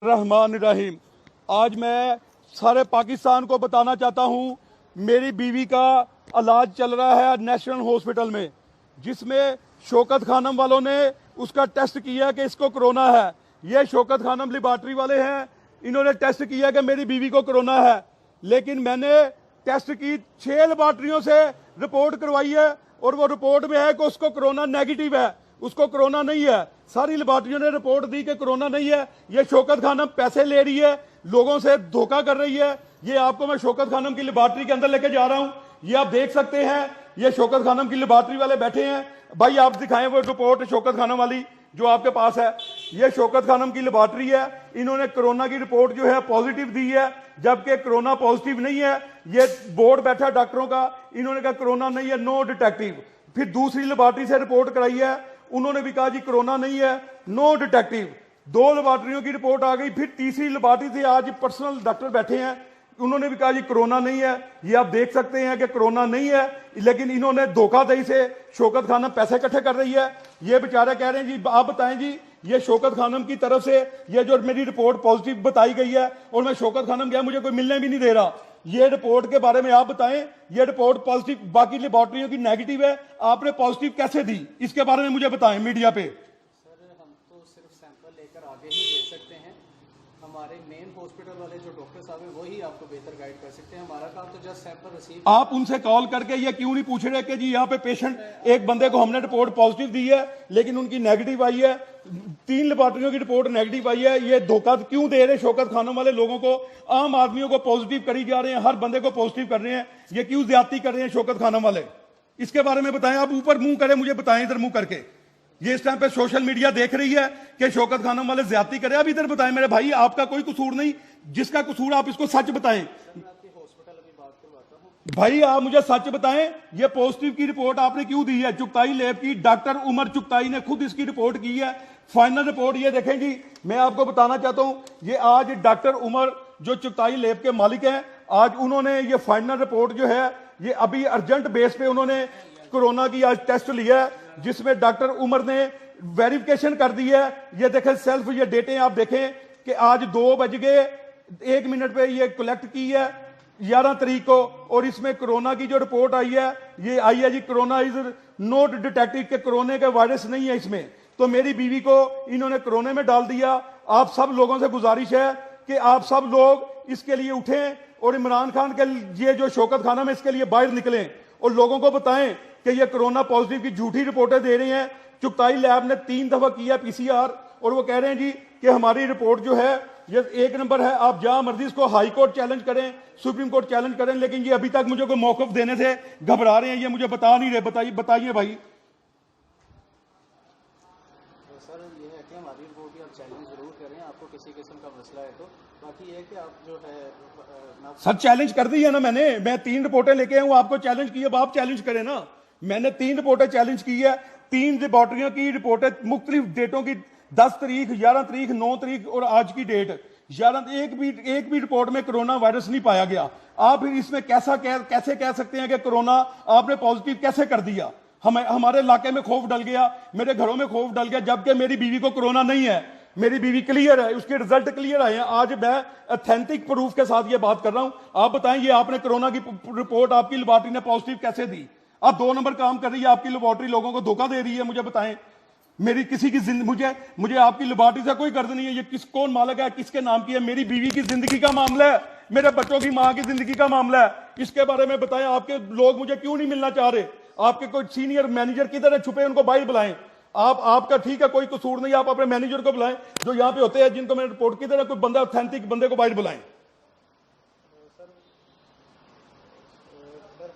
रहमान रहीम। आज मैं सारे पाकिस्तान को बताना चाहता हूं, मेरी बीवी का इलाज चल रहा है नेशनल हॉस्पिटल में, जिसमें शौकत खानम वालों ने उसका टेस्ट किया कि इसको कोरोना है। ये शौकत खानम लेबॉर्ट्री वाले हैं, इन्होंने टेस्ट किया कि मेरी बीवी को कोरोना है, लेकिन मैंने टेस्ट की 6 लेबॉर्ट्रियों से रिपोर्ट करवाई है और वो रिपोर्ट में है कि उसको कोरोना नेगेटिव है, उसको कोरोना नहीं है। सारी लेबॉर्ट्रियों ने रिपोर्ट दी कि कोरोना नहीं है। ये शौकत खानम पैसे ले रही है, लोगों से धोखा कर रही है। ये आपको मैं शौकत खानम की लेबॉर्ट्री के अंदर लेके जा रहा हूं, ये आप देख सकते हैं। ये शौकत खानम की लेबॉर्ट्री वाले बैठे हैं। भाई आप दिखाएं वो रिपोर्ट शौकत खानम वाली जो आपके पास है। ये शौकत खानम की लेबॉर्ट्री है, इन्होंने कोरोना की रिपोर्ट जो है पॉजिटिव दी है, जबकि कोरोना पॉजिटिव नहीं है। ये बोर्ड बैठा डॉक्टरों का, इन्होंने कहा कोरोना नहीं है, नो डिटेक्टिव। फिर दूसरी लेबॉर्ट्री से रिपोर्ट कराई है, उन्होंने भी कहा जी कोरोना नहीं है, नो डिटेक्टिव। 2 लेबॉर्ट्रियों की रिपोर्ट आ गई। फिर तीसरी लेबॉर्ट्री से आज पर्सनल डॉक्टर बैठे हैं, उन्होंने भी कहा जी कोरोना नहीं है। ये आप देख सकते हैं कि कोरोना नहीं है, लेकिन इन्होंने धोखाधड़ी से शौकत खानम पैसे इकट्ठे कर रही है। ये बेचारे कह रहे हैं जी आप बताएं जी, ये शौकत खानम की तरफ से ये जो मेरी रिपोर्ट पॉजिटिव बताई गई है और मैं शौकत खानम गया, मुझे कोई मिलने भी नहीं दे रहा। ये रिपोर्ट के बारे में आप बताएं, ये रिपोर्ट पॉजिटिव, बाकी लेबॉर्ट्रियों की नेगेटिव है, आपने पॉजिटिव कैसे दी, इसके बारे में मुझे बताएं मीडिया पे। सर हम तो सिर्फ सैंपल लेकर आगे ही दे सकते हैं। हमारे मेन हॉस्पिटल वाले जो डॉक्टर साहब हैं वही आपको बेहतर गाइड कर सकते हैं। हमारा काम तो जस्ट सैंपल रिसीव। आप उनसे कॉल करके ये क्यों नहीं पूछ रहे कि जी यहाँ पे पेशेंट, एक बंदे को हमने रिपोर्ट पॉजिटिव दी है लेकिन उनकी नेगेटिव आई है, 3 लेबॉर्ट्रियों की रिपोर्ट नेगेटिव आई है। ये धोखा क्यों दे रहे शौकत खानम वाले लोगों को? आम आदमियों को पॉजिटिव करी जा रहे हैं, हर बंदे को पॉजिटिव कर रहे हैं, ये क्यों ज्यादती कर रहे हैं शौकत खानम वाले? इसके बारे में बताएं। आप ऊपर मुंह करें, मुझे बताएं इधर मुंह करके। ये इस टाइम पे सोशल मीडिया देख रही है कि शौकत खानम वाले ज्यादती करें। अब इधर बताएं मेरे भाई, आपका कोई कसूर नहीं, जिसका कसूर आप इसको सच बताएं। भाई आप मुझे सच बताएं, ये पॉजिटिव की रिपोर्ट आपने क्यों दी है? चुगताई लैब की डॉक्टर उमर चुगताई ने खुद इसकी रिपोर्ट की है। फाइनल रिपोर्ट ये देखें जी, मैं आपको बताना चाहता हूं, ये आज डॉक्टर उमर जो चुगताई लैब के मालिक हैं, आज उन्होंने ये फाइनल रिपोर्ट जो है, ये अभी अर्जेंट बेस पे उन्होंने कोरोना की आज टेस्ट लिया है, जिसमें डॉक्टर उमर ने वेरिफिकेशन कर दी है। ये देखें सेल्फ, ये डेटे आप देखें कि आज 2:01 पे ये कलेक्ट की है 11 तारीख को, और इसमें कोरोना की जो रिपोर्ट आई है, ये आई है जी कोरोना इज नॉट डिटेक्टेड, के कोरोना का वायरस नहीं है इसमें। तो मेरी बीवी को इन्होंने कोरोना में डाल दिया। आप सब लोगों से गुजारिश है कि आप सब लोग इसके लिए उठें और इमरान खान के ये जो शौकत खानम है इसके लिए बाहर निकलें और लोगों को बताएं कि ये कोरोना पॉजिटिव की झूठी रिपोर्टें दे रहे हैं। चुगताई लैब ने 3 दफा किया पीसीआर, और वो कह रहे हैं जी कि हमारी रिपोर्ट जो है ये 1 नंबर है। आप जहां मर्जी इसको हाई कोर्ट चैलेंज करें, सुप्रीम कोर्ट चैलेंज करें, लेकिन ये अभी तक मुझे कोई मौकफ देने से घबरा रहे हैं, ये मुझे बता नहीं रहे। बताइए भाई। तो सर ये है कि हमारी रिपोर्ट ही आप चैलेंज जरूर करें, आपको किसी किस्म का मसला है तो। बाकी ये है कि आप जो है सर चैलेंज कर दी है ना मैंने, मैं 3 रिपोर्टें लेके आऊं, आपको चैलेंज की, अब आप चैलेंज करें ना। मैंने 3 रिपोर्टें चैलेंज की है, 3 लेबॉर्ट्रियों की रिपोर्टें मुख्तलिफ डेटों की, 10 तारीख, 11 तारीख, 9 तारीख और आज की डेट 11। एक भी रिपोर्ट में कोरोना वायरस नहीं पाया गया। आप इसमें कैसे कह सकते हैं कि कोरोना आपने पॉजिटिव कैसे कर दिया? हमारे इलाके में खौफ डल गया, मेरे घरों में खौफ डल गया, जबकि मेरी बीवी को कोरोना नहीं है, मेरी बीवी क्लियर है, उसके रिजल्ट क्लियर आए हैं। आज मैं ऑथेंटिक प्रूफ के साथ ये बात कर रहा हूं। आप बताएं, ये आपने कोरोना की रिपोर्ट आपकी लेबॉर्ट्री ने पॉजिटिव कैसे दी? आप 2 नंबर काम कर रही है, आपकी लेबॉर्ट्री लोगों को धोखा दे रही है। मुझे बताएं, मेरी किसी की मुझे आपकी लेबॉर्ट्री से कोई गर्ज नहीं है। ये कौन मालिक है, किसके नाम की है? मेरी बीवी की जिंदगी का मामला है, मेरे बच्चों की मां की जिंदगी का मामला है। इसके बारे में बताएं। आपके लोग मुझे क्यों नहीं मिलना चाह रहे? आपके कोई सीनियर मैनेजर किधर है छुपे, उनको बाहर बुलाएं। आपका ठीक है, कोई कसूर नहीं, आप अपने मैनेजर को बुलाएं जो यहाँ पे होते हैं, जिनको मैंने रिपोर्ट, किधर है कोई बंदा ऑथेंटिक बंदे को बाहर बुलाएं।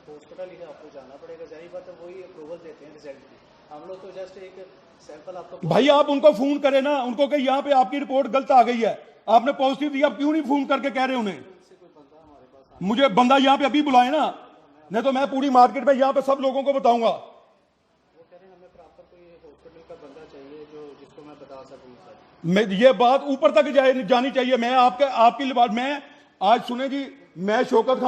हॉस्पिटल ही आपको जाना पड़ेगा, जाहिर बात है वही अप्रूवल देते हैं रिजल्ट की। हम लोग तो जस्ट एक सैंपल आपको। भाई आप उनको फोन करें ना, उनको कहें यहाँ पे आपकी रिपोर्ट गलत आ गई है, आपने पॉजिटिव दी, आप क्यों नहीं फोन करके कह रहे उन्हें? मुझे बंदा यहाँ पे अभी बुलाए ना, नहीं तो मैं पूरी मार्केट में यहाँ पे सब लोगों को बताऊंगा। वो कह रहे हैं हमें प्रॉपर कोई हॉस्पिटल का बंदा चाहिए जो जिसको मैं बता सकूं सर। मैं ये बात ऊपर तक जानी चाहिए। मैं आपकी बात, मैं आज सुने जी, मैं शौकत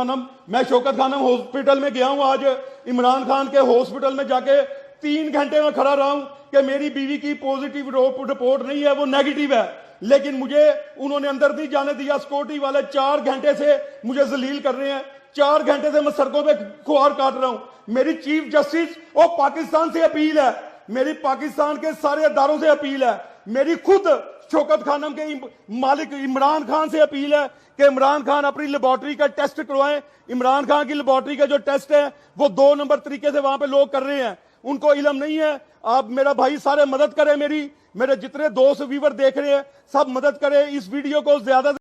खानम हॉस्पिटल में गया हूं। आज इमरान खान के हॉस्पिटल में जाके 3 घंटे में खड़ा रहा हूं कि मेरी बीवी की पॉजिटिव रिपोर्ट नहीं है, वो नेगेटिव है, लेकिन मुझे उन्होंने अंदर नहीं जाने दिया। सिक्योरिटी वाले 4 घंटे से मुझे जलील कर रहे हैं, 4 घंटे से मैं सड़कों पे खुआर काट रहा हूं। मेरी चीफ जस्टिस और पाकिस्तान से अपील है, मेरी पाकिस्तान के सारे अदारों से अपील है, मेरी खुद शौकत खानम के मालिक इमरान खान से अपील है कि इमरान खान अपनी लेबोरेटरी का टेस्ट करवाएं। इमरान खान की लेबोरेटरी का जो टेस्ट है वो 2 नंबर तरीके से वहां पे लोग कर रहे हैं, उनको इल्म नहीं है। आप मेरा भाई सारे मदद करें, मेरे जितने दोस्त व्यूवर देख रहे हैं सब मदद करें, इस वीडियो को ज्यादा